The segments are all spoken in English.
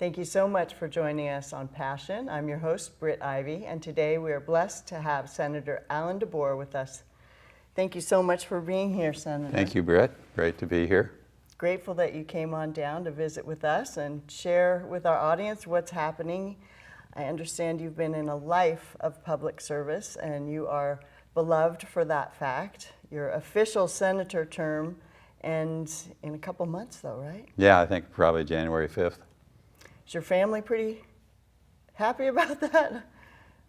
Thank you so much for joining us on Passion. I'm your host, Britt Ivy, and today we are blessed to have Senator Alan DeBoer with us. Thank you so much for being here, Senator. Thank you, Britt. Great to be here. Grateful that you came on down to visit with us and share with our audience what's happening. I understand you've been in a life of public service and you are beloved for that fact. Your official senator term ends in a couple months though, right? Yeah, I think probably January 5th. Is your family pretty happy about that?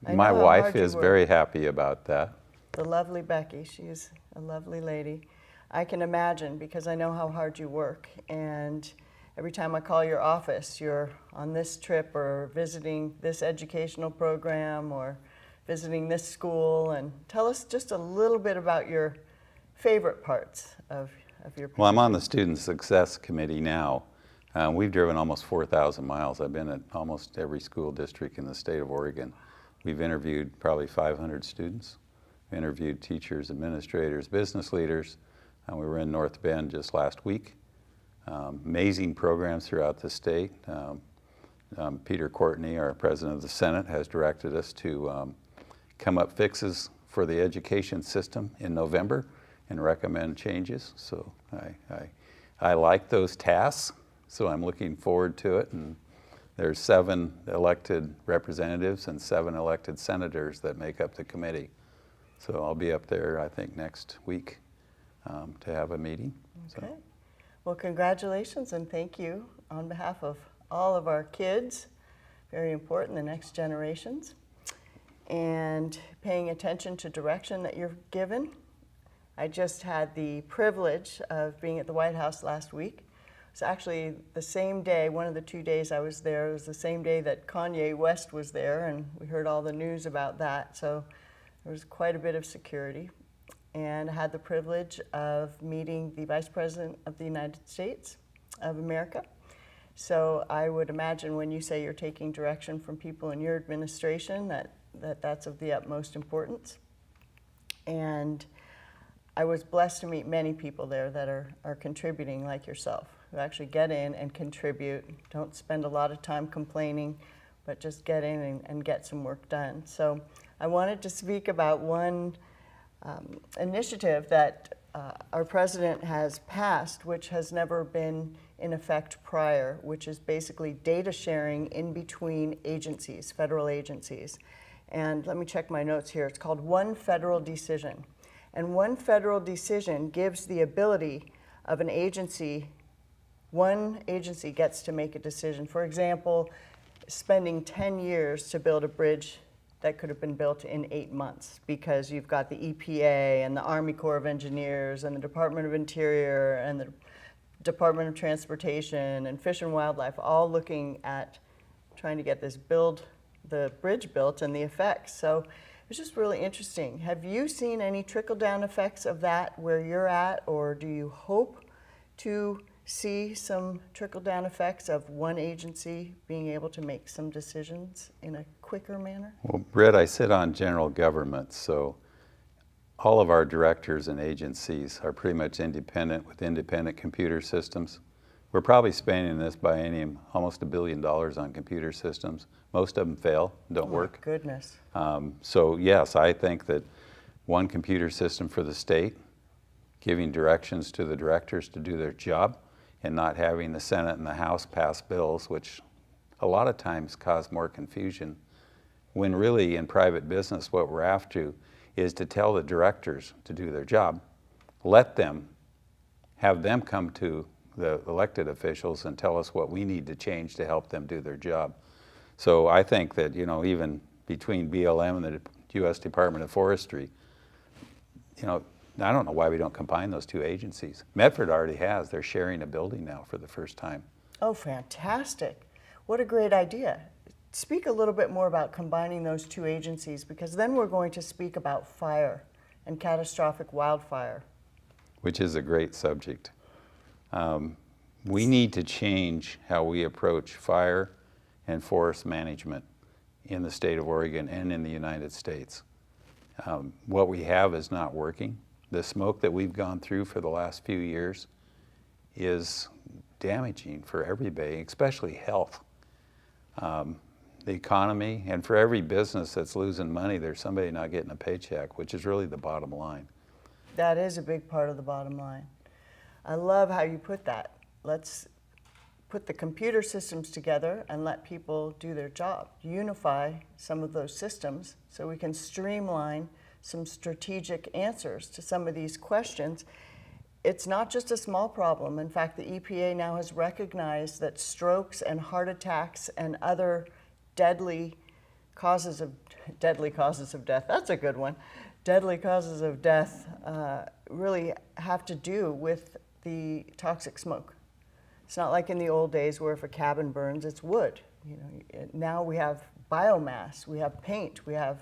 My wife is very happy about that. The lovely Becky, she's a lovely lady. I can imagine because I know how hard you work, and every time I call your office, you're on this trip or visiting this educational program or visiting this school. And tell us just a little bit about your favorite parts of your position. Well, I'm on the Student Success Committee now. We've driven almost 4,000 miles. I've been at almost every school district in the state of Oregon. We've interviewed probably 500 students. We interviewed teachers, administrators, business leaders. We were in North Bend just last week. Amazing programs throughout the state. Peter Courtney, our president of the Senate, has directed us to come up fixes for the education system in November and recommend changes. So I like those tasks. So I'm looking forward to it, and there's 7 elected representatives and 7 elected senators that make up the committee. So I'll be up there, I think, next week to have a meeting. Okay. So. Well, congratulations and thank you on behalf of all of our kids, very important, the next generations, and paying attention to direction that you're given. I just had the privilege of being at the White House last week. It's actually the same day, one of the 2 days I was there, it was the same day that Kanye West was there, and we heard all the news about that, so there was quite a bit of security. And I had the privilege of meeting the Vice President of the United States of America. So I would imagine when you say you're taking direction from people in your administration, that's of the utmost importance. And I was blessed to meet many people there that are contributing like yourself, who actually get in and contribute, don't spend a lot of time complaining, but just get in and get some work done. So I wanted to speak about one initiative that our president has passed, which has never been in effect prior, which is basically data sharing in between agencies, federal agencies. And let me check my notes here. It's called One Federal Decision. And one federal decision gives the ability of an agency, one agency gets to make a decision. For example, spending 10 years to build a bridge that could have been built in 8 months because you've got the EPA and the Army Corps of Engineers and the Department of Interior and the Department of Transportation and Fish and Wildlife all looking at trying to get the bridge built and the effects. So it's just really interesting. Have you seen any trickle-down effects of that where you're at, or do you hope to see some trickle-down effects of one agency being able to make some decisions in a quicker manner? Well, Britt, I sit on general government, so all of our directors and agencies are pretty much independent with independent computer systems. We're probably spending this biennium almost $1 billion on computer systems. Most of them fail, don't work. Oh, goodness. So yes, I think that one computer system for the state, giving directions to the directors to do their job, and not having the Senate and the House pass bills, which a lot of times cause more confusion, when really in private business what we're after is to tell the directors to do their job, let them, have them come to the elected officials and tell us what we need to change to help them do their job. So I think that, you know, even between BLM and the U.S. Department of Forestry, you know, I don't know why we don't combine those 2 agencies. Medford already has. They're sharing a building now for the first time. Oh, fantastic. What a great idea. Speak a little bit more about combining those 2 agencies, because then we're going to speak about fire and catastrophic wildfire. Which is a great subject. We need to change how we approach fire and forest management in the state of Oregon and in the United States. What we have is not working. The smoke that we've gone through for the last few years is damaging for everybody, especially health. the economy, and for every business that's losing money, there's somebody not getting a paycheck, which is really the bottom line. That is a big part of the bottom line. I love how you put that. Let's put the computer systems together and let people do their job. Unify some of those systems so we can streamline some strategic answers to some of these questions. It's not just a small problem. In fact, the EPA now has recognized that strokes and heart attacks and other deadly causes of death, that's a good one, deadly causes of death really have to do with the toxic smoke. It's not like in the old days where if a cabin burns, it's wood. You know, now we have biomass, we have paint, we have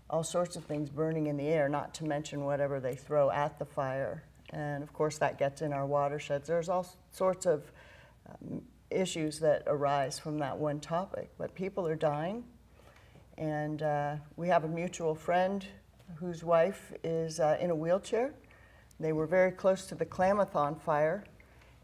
all sorts of things burning in the air, not to mention whatever they throw at the fire. And of course that gets in our watersheds. There's all sorts of issues that arise from that one topic, but people are dying. And we have a mutual friend whose wife is in a wheelchair. They were very close to the Klamathon fire,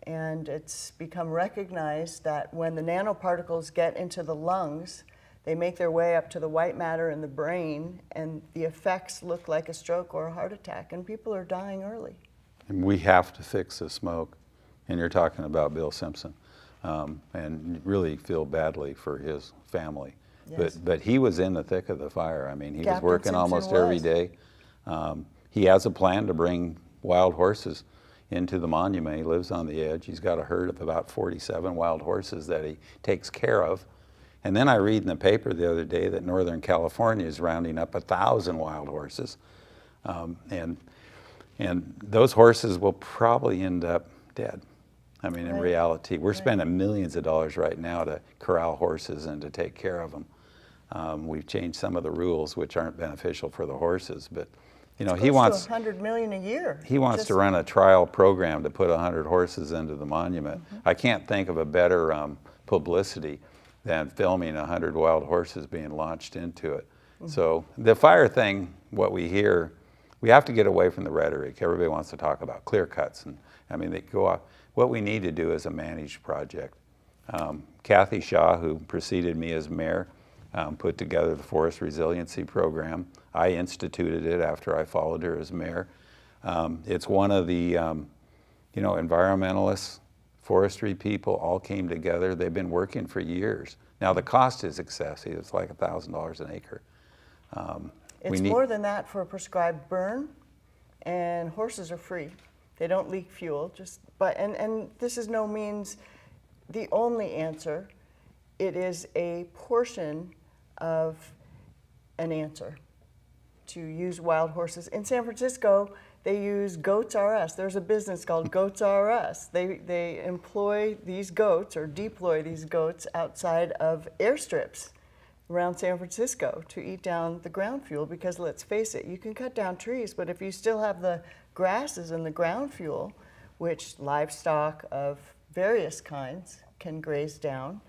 and it's become recognized that when the nanoparticles get into the lungs, they make their way up to the white matter in the brain, and the effects look like a stroke or a heart attack, and people are dying early. And we have to fix the smoke, and you're talking about Bill Simpson, and really feel badly for his family. Yes. But he was in the thick of the fire. I mean, he was Captain working Simpson almost every was. day. He has a plan to bring wild horses into the monument. He lives on the edge. He's got a herd of about 47 wild horses that he takes care of. And then I read in the paper the other day that Northern California is rounding up 1,000 wild horses. And those horses will probably end up dead. I mean, in reality, we're spending millions of dollars right now to corral horses and to take care of them. We've changed some of the rules which aren't beneficial for the horses, but you know, he wants $100 million a year. He wants to run a trial program to put 100 horses into the monument. I can't think of a better publicity than filming 100 wild horses being launched into it. So the fire thing, what we hear, we have to get away from the rhetoric. Everybody wants to talk about clear cuts, and I mean, they go off. What we need to do is a managed project. Kathy Shaw, who preceded me as mayor, put together the Forest Resiliency Program. I instituted it after I followed her as mayor. It's one of the, you know, environmentalists, forestry people all came together. They've been working for years. Now the cost is excessive. It's like $1,000 an acre. It's more than that for a prescribed burn, and horses are free. They don't leak fuel. And this is no means the only answer. It is a portion of an answer to use wild horses. In San Francisco, they use Goats R Us. There's a business called Goats R Us. They employ these goats or deploy these goats outside of airstrips around San Francisco to eat down the ground fuel, because let's face it, you can cut down trees, but if you still have the grasses and the ground fuel, which livestock of various kinds can graze down,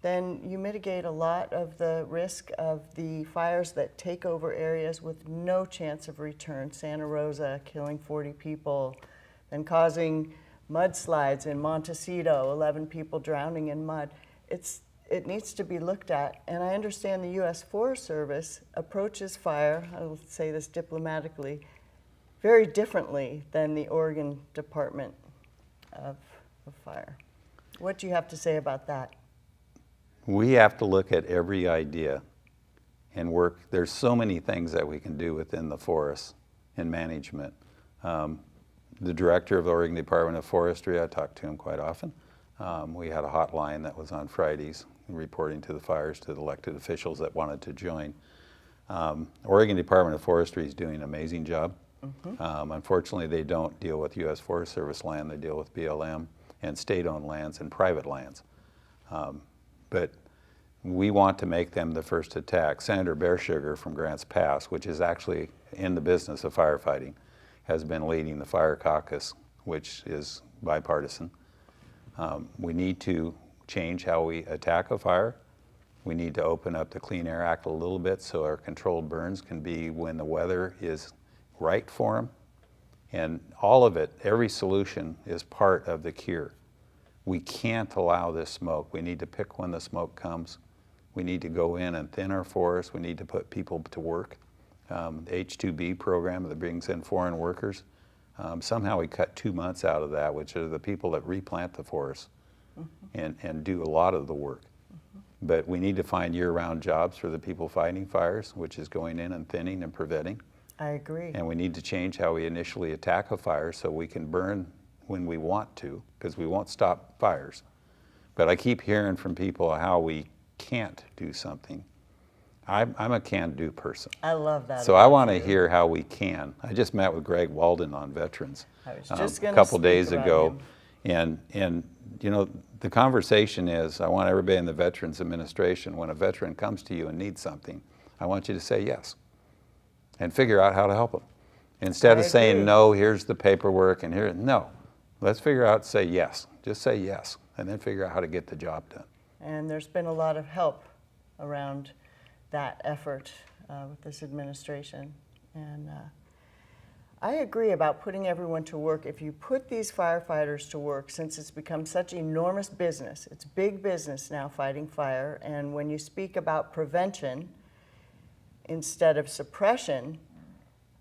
then you mitigate a lot of the risk of the fires that take over areas with no chance of return. Santa Rosa killing 40 people, then causing mudslides in Montecito, 11 people drowning in mud. It needs to be looked at, and I understand the U.S. Forest Service approaches fire, I will say this diplomatically, very differently than the Oregon Department of Fire. What do you have to say about that? We have to look at every idea and work. There's so many things that we can do within the forest and management. The director of the Oregon Department of Forestry, I talk to him quite often. We had a hotline that was on Fridays reporting to the fires to the elected officials that wanted to join. Oregon Department of Forestry is doing an amazing job. Unfortunately, they don't deal with U.S. Forest Service land. They deal with BLM and state-owned lands and private lands. But we want to make them the first attack. Senator Bearsugar from Grants Pass, which is actually in the business of firefighting, has been leading the fire caucus, which is bipartisan. We need to change how we attack a fire. We need to open up the Clean Air Act a little bit so our controlled burns can be when the weather is right for them. And all of it, every solution is part of the cure. We can't allow this smoke. We need to pick when the smoke comes. We need to go in and thin our forest. We need to put people to work. The H-2B program that brings in foreign workers, somehow we cut 2 months out of that, which are the people that replant the forest and do a lot of the work. But we need to find year-round jobs for the people fighting fires, which is going in and thinning and preventing. I agree. And we need to change how we initially attack a fire so we can burn when we want to, because we won't stop fires. But I keep hearing from people how we can't do something. I'm a can-do person. I love that. So I want to hear how we can. I just met with Greg Walden on veterans I was just a gonna couple speak days about ago. him. And you know, the conversation is, I want everybody in the Veterans Administration, when a veteran comes to you and needs something, I want you to say yes and figure out how to help them. Instead of saying, agree. no, here's the paperwork and here, no. Let's figure out, say yes. Just say yes, and then figure out how to get the job done. And there's been a lot of help around that effort with this administration. And I agree about putting everyone to work. If you put these firefighters to work, since it's become such enormous business, it's big business now fighting fire, and when you speak about prevention instead of suppression,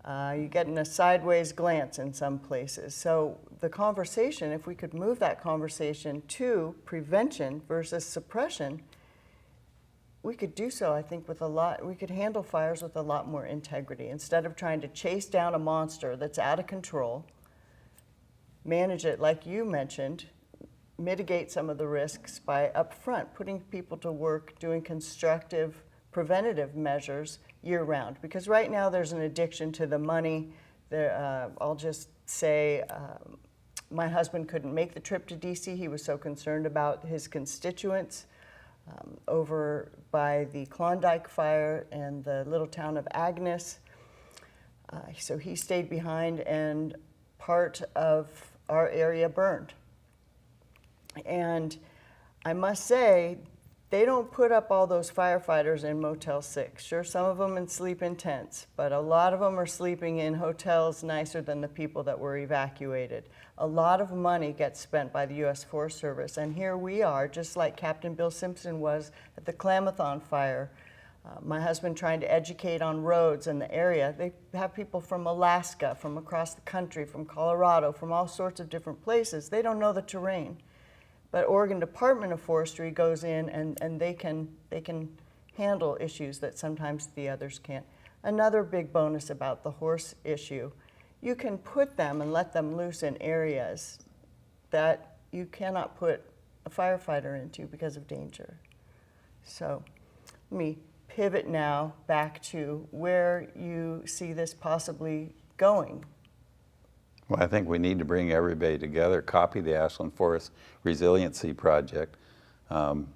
you get in a sideways glance in some places. So the conversation, if we could move that conversation to prevention versus suppression, we could do so, I think, with a lot, we could handle fires with a lot more integrity. Instead of trying to chase down a monster that's out of control, manage it like you mentioned, mitigate some of the risks by upfront putting people to work, doing constructive preventative measures year-round. Because right now there's an addiction to the money. I'll just say, my husband couldn't make the trip to DC. He was so concerned about his constituents over by the Klondike fire and the little town of Agnes. So he stayed behind, and part of our area burned. And I must say, they don't put up all those firefighters in Motel 6. Sure, some of them sleep in tents, but a lot of them are sleeping in hotels nicer than the people that were evacuated. A lot of money gets spent by the U.S. Forest Service, and here we are, just like Captain Bill Simpson was at the Klamathon fire. My husband trying to educate on roads in the area. They have people from Alaska, from across the country, from Colorado, from all sorts of different places. They don't know the terrain. But Oregon Department of Forestry goes in and they can handle issues that sometimes the others can't. Another big bonus about the horse issue, you can put them and let them loose in areas that you cannot put a firefighter into because of danger. So let me pivot now back to where you see this possibly going. Well, I think we need to bring everybody together, copy the Ashland Forest Resiliency Project. You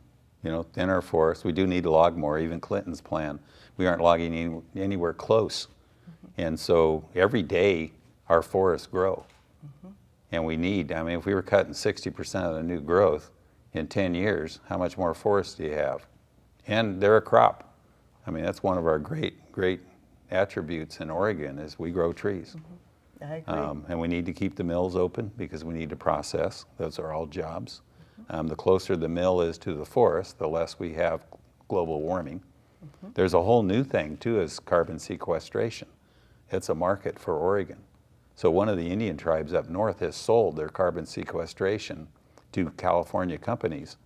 know, thin our forests. We do need to log more, even Clinton's plan. We aren't logging anywhere close. And so every day our forests grow. And we need, I mean, if we were cutting 60% of the new growth in 10 years, how much more forest do you have? And they're a crop. I mean, that's one of our great attributes in Oregon is we grow trees. I agree. And we need to keep the mills open because we need to process. Those are all jobs. The closer the mill is to the forest, the less we have global warming. There's a whole new thing too, is carbon sequestration. It's a market for Oregon. So one of the Indian tribes up north has sold their carbon sequestration to California companies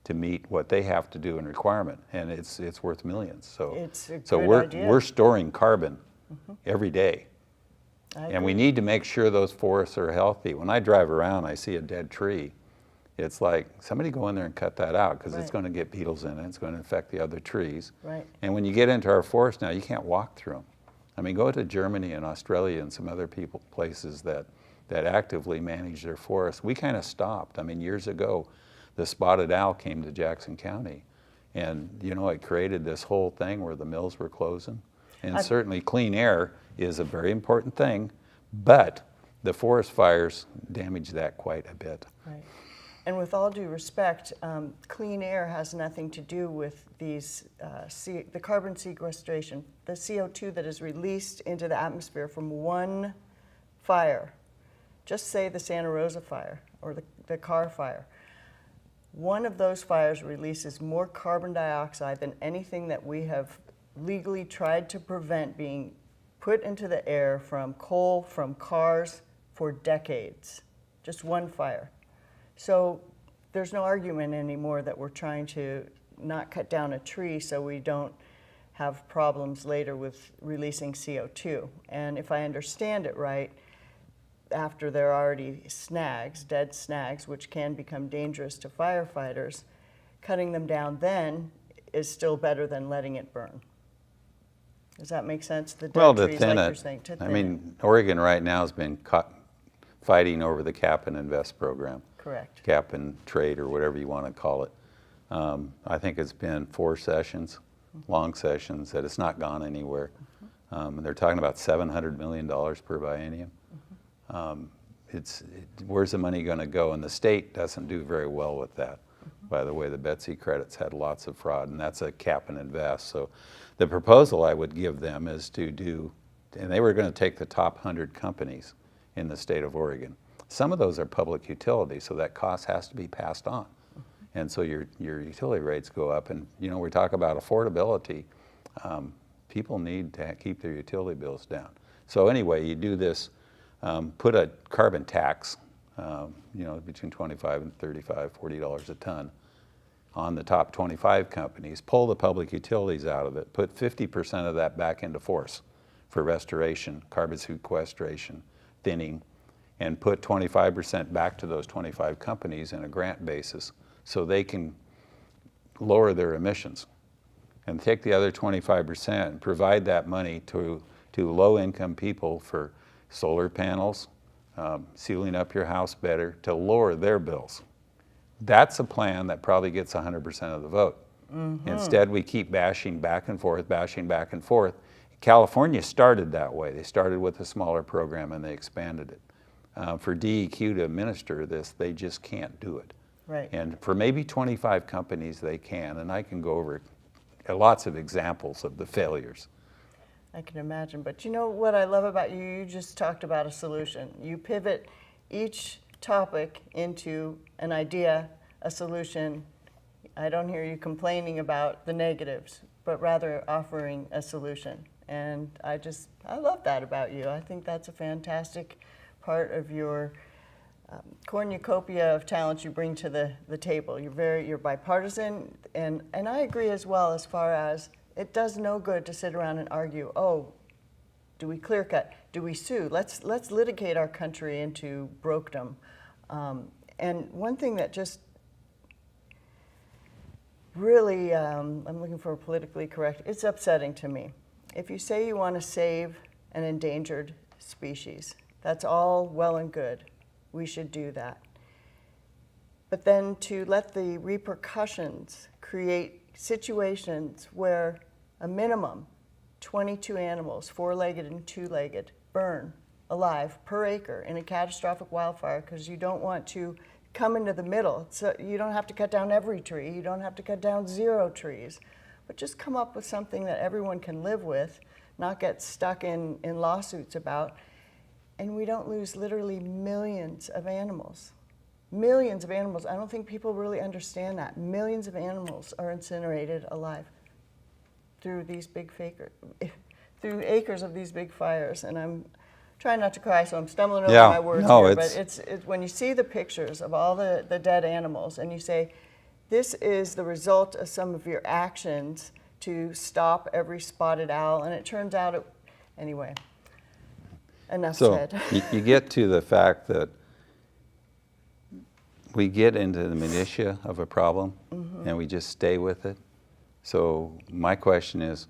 to meet what they have to do in requirement, and it's worth millions. So It's a so good idea. we're storing carbon every day. I And we agree. need to make sure those forests are healthy. When I drive around, I see a dead tree. It's like, somebody go in there and cut that out because it's Right. going to get beetles in it. It's going to infect the other trees. Right. And when you get into our forest now, you can't walk through them. I mean, go to Germany and Australia and some other places that actively manage their forests. We kind of stopped. I mean, years ago, the spotted owl came to Jackson County. And, you know, it created this whole thing where the mills were closing. And certainly clean air is a very important thing, but the forest fires damage that quite a bit. Right. And with all due respect, clean air has nothing to do with these, the carbon sequestration, the CO2 that is released into the atmosphere from one fire. Just say the Santa Rosa fire or the Carr fire. One of those fires releases more carbon dioxide than anything that we have legally tried to prevent being put into the air from coal, from cars for decades. Just one fire. So there's no argument anymore that we're trying to not cut down a tree so we don't have problems later with releasing CO2. And if I understand it right, after there are already snags, dead snags, which can become dangerous to firefighters, cutting them down then is still better than letting it burn. Does that make sense? The dead Well, to trees, thin like it, you're saying, to thin I mean, Oregon right now has been fighting over the cap and invest program. Correct. Cap and trade, or whatever you want to call it. I think it's been 4 sessions, long sessions, that it's not gone anywhere. And they're talking about $700 million per biennium. Where's the money going to go? And the state doesn't do very well with that. By the way, the Betsy credits had lots of fraud, and that's a cap and invest. So the proposal I would give them is to do, and they were going to take the top 100 companies in the state of Oregon. Some of those are public utilities, so that cost has to be passed on. And so your utility rates go up, and we talk about affordability. People need to keep their utility bills down. So anyway, you do this, put a carbon tax, between $25 and $35, $40 a ton on the top 25 companies, pull the public utilities out of it, put 50% of that back into force for restoration, carbon sequestration, thinning, and put 25% back to those 25 companies in a grant basis so they can lower their emissions. And take the other 25% and provide that money to low-income people for solar panels, sealing up your house better to lower their bills. That's a plan that probably gets 100% of the vote. Instead, we keep bashing back and forth, bashing back and forth. California started that way. They started with a smaller program and they expanded it. For DEQ to administer this, they just can't do it. Right. And for maybe 25 companies, they can, and I can go over lots of examples of the failures. I can imagine, but you know what I love about you? You just talked about a solution. You pivot each topic into an idea, a solution. I don't hear you complaining about the negatives, but rather offering a solution. And I love that about you. I think that's a fantastic part of your cornucopia of talents you bring to the table. You're bipartisan, and I agree as well as far as it does no good to sit around and argue, oh, do we clear cut? Do we sue? Let's litigate our country into brokedom. And one thing that just really, I'm looking for a politically correct, it's upsetting to me. If you say you want to save an endangered species, that's all well and good. We should do that. But then to let the repercussions create situations where a minimum 22 animals, 4-legged and 2-legged, burn alive per acre in a catastrophic wildfire because you don't want to come into the middle. So you don't have to cut down every tree. You don't have to cut down 0 trees. But just come up with something that everyone can live with, not get stuck in lawsuits about, and we don't lose literally millions of animals. Millions of animals. I don't think people really understand that. Millions of animals are incinerated alive through these through acres of these big fires. And I'm trying not to cry, so I'm stumbling over my words here. But it's when you see the pictures of all the dead animals and you say, this is the result of some of your actions to stop every spotted owl, and it turns out, anyway, enough said. So you get to the fact that we get into the minutia of a problem and we just stay with it. So my question is,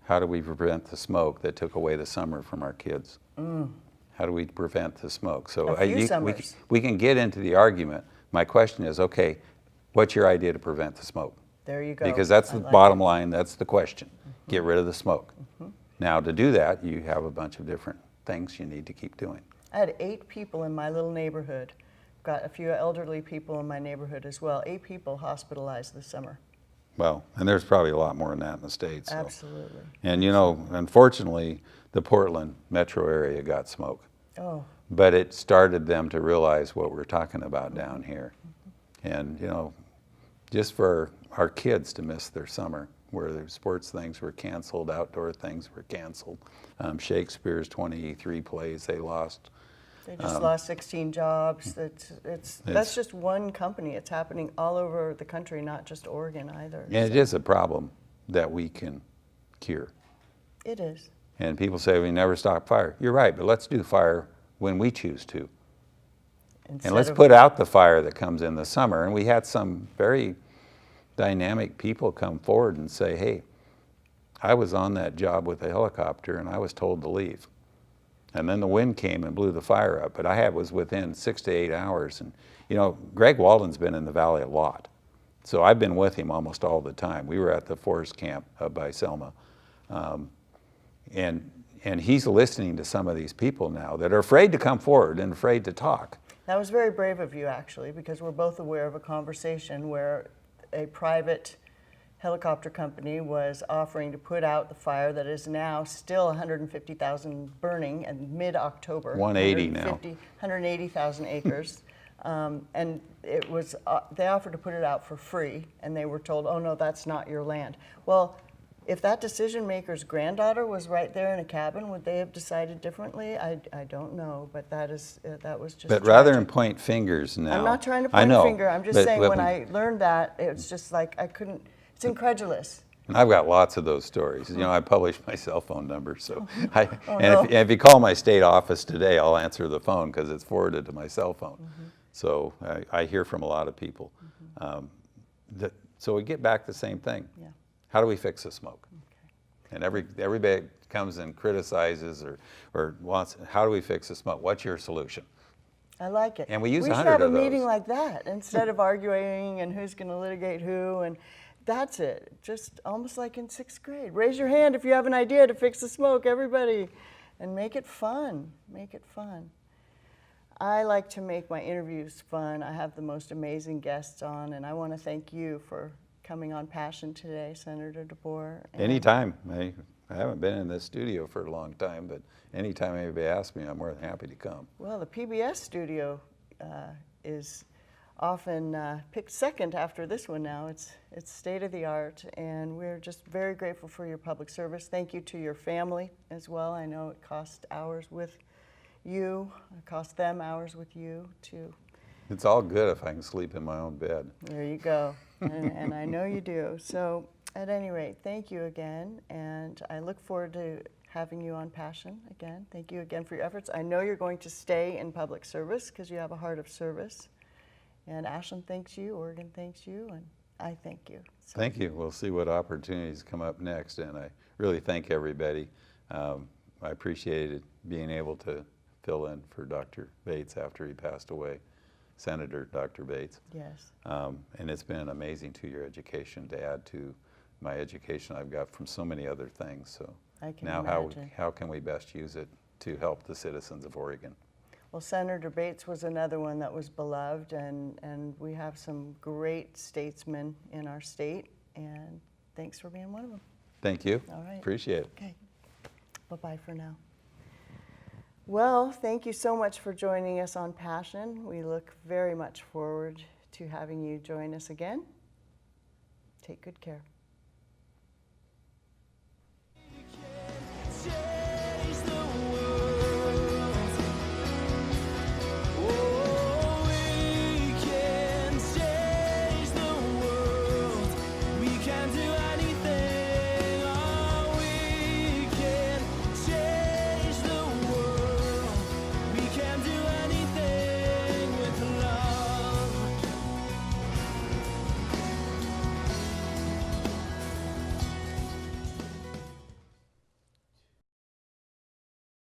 how do we prevent the smoke that took away the summer from our kids? How do we prevent the smoke? So we can get into the argument. My question is, okay, what's your idea to prevent the smoke? There you go. Because that's the bottom line, that's the question. Get rid of the smoke. Now to do that, you have a bunch of different things you need to keep doing. I had 8 people in my little neighborhood. Got a few elderly people in my neighborhood as well. 8 people hospitalized this summer. Well, and there's probably a lot more than that in the States. So. Absolutely. And unfortunately, the Portland metro area got smoke. Oh. But it started them to realize what we're talking about down here. And, you know, just for our kids to miss their summer, where their sports things were canceled, outdoor things were canceled. Shakespeare's 23 plays they lost. They just lost 16 jobs. That's just one company. It's happening all over the country, not just Oregon either. And it is a problem that we can cure. It is. And people say we never stop fire. You're right, but let's do fire when we choose to. And let's put out the fire that comes in the summer. And we had some very dynamic people come forward and say, hey, I was on that job with a helicopter and I was told to leave. And then the wind came and blew the fire up, but I was within 6 to 8 hours. And, you know, Greg Walden's been in the valley a lot. So I've been with him almost all the time. We were at the forest camp up by Selma. And he's listening to some of these people now that are afraid to come forward and afraid to talk. That was very brave of you, actually, because we're both aware of a conversation where a private helicopter company was offering to put out the fire that is now still 150,000 burning in mid-October. 180 now. 180,000 acres. And it was, they offered to put it out for free, and they were told, oh no, that's not your land. Well, if that decision maker's granddaughter was right there in a cabin, would they have decided differently? I don't know, but that was just But rather than point fingers now. I'm not trying to point a finger. I'm just saying when I learned that, it's just like I couldn't, it's incredulous. And I've got lots of those stories. You know, I publish my cell phone number, so no. if you call my state office today, I'll answer the phone because it's forwarded to my cell phone. Mm-hmm. So I hear from a lot of people. So we get back to the same thing. Yeah. How do we fix the smoke? Okay. And everybody comes and criticizes or wants, how do we fix the smoke? What's your solution? I like it. And we use should 100 have a of those. meeting like that instead of arguing and who's going to litigate who, and that's it. Just almost like in 6th grade. Raise your hand if you have an idea to fix the smoke, everybody, and make it fun. Make it fun. I like to make my interviews fun. I have the most amazing guests on, and I want to thank you for coming on Passion today, Senator DeBoer. Anytime. I haven't been in this studio for a long time, but anytime anybody asks me, I'm more than happy to come. Well, the PBS studio is often picked second after this one now. It's state of the art, and we're just very grateful for your public service. Thank you to your family as well. I know it cost hours with you. It cost them hours with you too. It's all good if I can sleep in my own bed. There you go, and I know you do. So at any rate, thank you again, and I look forward to having you on Passion again. Thank you again for your efforts. I know you're going to stay in public service because you have a heart of service. And Ashland thanks you, Oregon thanks you, and I thank you. So. Thank you. We'll see what opportunities come up next, and I really thank everybody. I appreciated being able to fill in for Dr. Bates after he passed away, Senator Dr. Bates. Yes. And it's been an amazing 2-year education to add to my education I've got from so many other things. So I can now imagine. how can we best use it to help the citizens of Oregon? Well, Senator Bates was another one that was beloved, and we have some great statesmen in our state, and thanks for being one of them. Thank you. All right. Appreciate it. Okay. Bye-bye for now. Well, thank you so much for joining us on Passion. We look very much forward to having you join us again. Take good care.